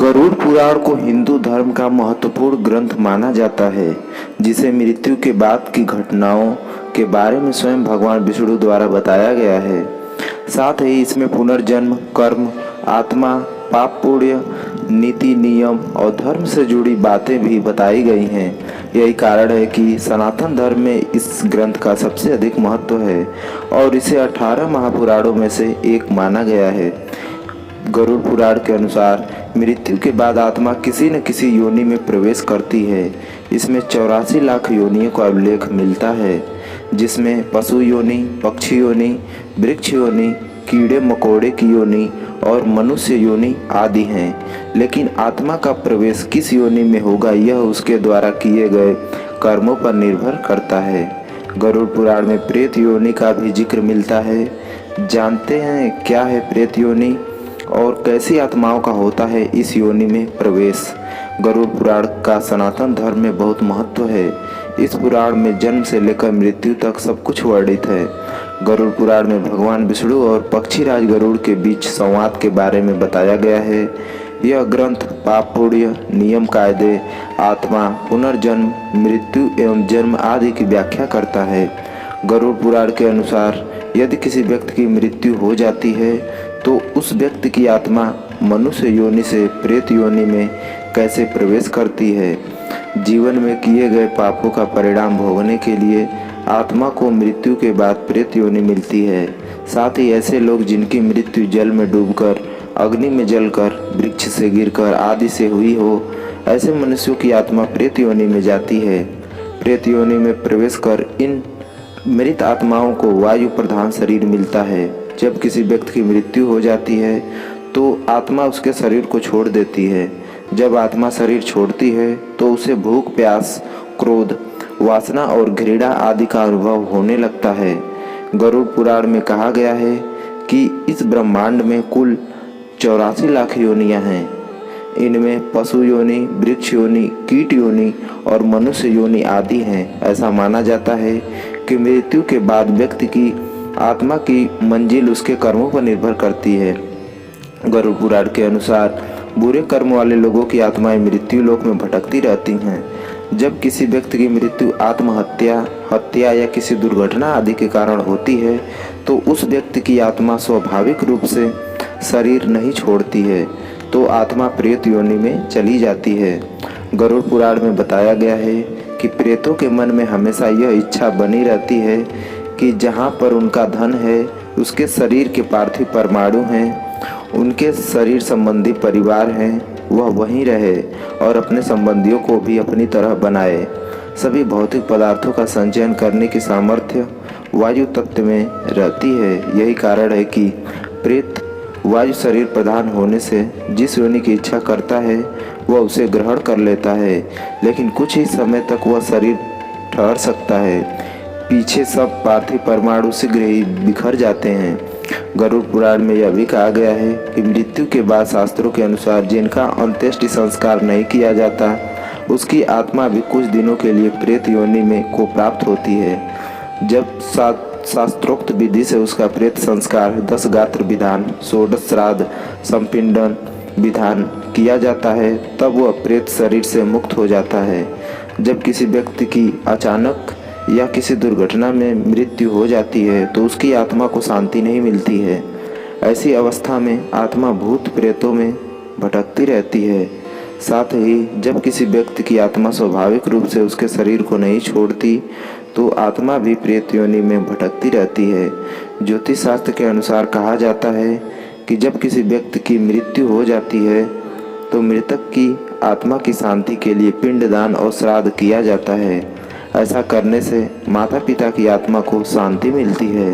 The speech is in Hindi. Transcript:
गरुड़ पुराण को हिंदू धर्म का महत्वपूर्ण ग्रंथ माना जाता है, जिसे मृत्यु के बाद की घटनाओं के बारे में स्वयं भगवान विष्णु द्वारा बताया गया है। साथ ही इसमें पुनर्जन्म, कर्म, आत्मा, पाप पुण्य, नीति नियम और धर्म से जुड़ी बातें भी बताई गई हैं। यही कारण है कि सनातन धर्म में इस ग्रंथ का सबसे अधिक महत्व है और इसे 18 महापुराणों में से एक माना गया है। गरुड़ पुराण के अनुसार मृत्यु के बाद आत्मा किसी न किसी योनि में प्रवेश करती है। इसमें 84 लाख योनियों का उल्लेख मिलता है, जिसमें पशु योनि, पक्षी योनि, वृक्ष योनि, कीड़े मकोड़े की योनि और मनुष्य योनि आदि हैं। लेकिन आत्मा का प्रवेश किस योनि में होगा, यह उसके द्वारा किए गए कर्मों पर निर्भर करता है। गरुड़ पुराण में प्रेत योनि का भी जिक्र मिलता है। जानते हैं क्या है प्रेत योनि और कैसी आत्माओं का होता है इस योनि में प्रवेश। गरुड़ पुराण का सनातन धर्म में बहुत महत्व है। इस पुराण में जन्म से लेकर मृत्यु तक सब कुछ वर्णित है। गरुड़ पुराण में भगवान विष्णु और पक्षीराज गरुड़ के बीच संवाद के बारे में बताया गया है। यह ग्रंथ पाप पुण्य, नियम कायदे, आत्मा, पुनर्जन्म, मृत्यु एवं जन्म आदि की व्याख्या करता है। गरुड़ पुराण के अनुसार यदि किसी व्यक्ति की मृत्यु हो जाती है तो उस व्यक्ति की आत्मा मनुष्य योनि से प्रेत योनि में कैसे प्रवेश करती है। जीवन में किए गए पापों का परिणाम भोगने के लिए आत्मा को मृत्यु के बाद प्रेत योनि मिलती है। साथ ही ऐसे लोग जिनकी मृत्यु जल में डूबकर, अग्नि में जलकर, वृक्ष से गिरकर आदि से हुई हो, ऐसे मनुष्यों की आत्मा प्रेत योनि में जाती है। प्रेत योनि में प्रवेश कर इन मृत आत्माओं को वायु प्रधान शरीर मिलता है। जब किसी व्यक्ति की मृत्यु हो जाती है तो आत्मा उसके शरीर को छोड़ देती है। जब आत्मा शरीर छोड़ती है तो उसे भूख, प्यास, क्रोध, वासना और घृणा आदि का अनुभव होने लगता है। गरुड़ पुराण में कहा गया है कि इस ब्रह्मांड में कुल 84 लाख योनियां हैं। इनमें पशु योनि, वृक्ष योनि, कीट योनि और मनुष्य योनि आदि हैं। ऐसा माना जाता है कि मृत्यु के बाद व्यक्ति की आत्मा की मंजिल उसके कर्मों पर निर्भर करती है। गरुड़ पुराण के अनुसार बुरे कर्म वाले लोगों की आत्माएं मृत्यु लोक में भटकती रहती हैं। जब किसी व्यक्ति की मृत्यु आत्महत्या, हत्या या किसी दुर्घटना आदि के कारण होती है तो उस व्यक्ति की आत्मा स्वाभाविक रूप से शरीर नहीं छोड़ती है, तो आत्मा प्रेत योनि में चली जाती है। गरुड़ पुराण में बताया गया है कि प्रेतों के मन में हमेशा यह इच्छा बनी रहती है कि जहाँ पर उनका धन है, उसके शरीर के पार्थिव परमाणु हैं, उनके शरीर संबंधी परिवार हैं, वह वहीं रहे और अपने संबंधियों को भी अपनी तरह बनाए। सभी भौतिक पदार्थों का संचयन करने की सामर्थ्य वायु तत्व में रहती है। यही कारण है कि प्रेत वायु शरीर प्रधान होने से जिस योनि की इच्छा करता है वह उसे ग्रहण कर लेता है, लेकिन कुछ ही समय तक वह शरीर ठहर सकता है। पीछे सब पार्थिव परमाणु शीघ्र ही बिखर जाते हैं। गरुड़ पुराण में यह भी कहा गया है कि मृत्यु के बाद शास्त्रों के अनुसार जिनका अंत्येष्टि संस्कार नहीं किया जाता, उसकी आत्मा भी कुछ दिनों के लिए प्रेत योनि में को प्राप्त होती है। जब शास्त्रोक्त विधि से उसका प्रेत संस्कार 10 गात्र विधान, 16 श्राद्ध, संपिंडन विधान किया जाता है, तब वह प्रेत शरीर से मुक्त हो जाता है। जब किसी व्यक्ति की अचानक या किसी दुर्घटना में मृत्यु हो जाती है तो उसकी आत्मा को शांति नहीं मिलती है। ऐसी अवस्था में आत्मा भूत प्रेतों में भटकती रहती है। साथ ही जब किसी व्यक्ति की आत्मा स्वाभाविक रूप से उसके शरीर को नहीं छोड़ती तो आत्मा भी प्रेत योनि में भटकती रहती है। ज्योतिष शास्त्र के अनुसार कहा जाता है कि जब किसी व्यक्ति की मृत्यु हो जाती है तो मृतक की आत्मा की शांति के लिए पिंडदान और श्राद्ध किया जाता है। ऐसा करने से माता पिता की आत्मा को शांति मिलती है।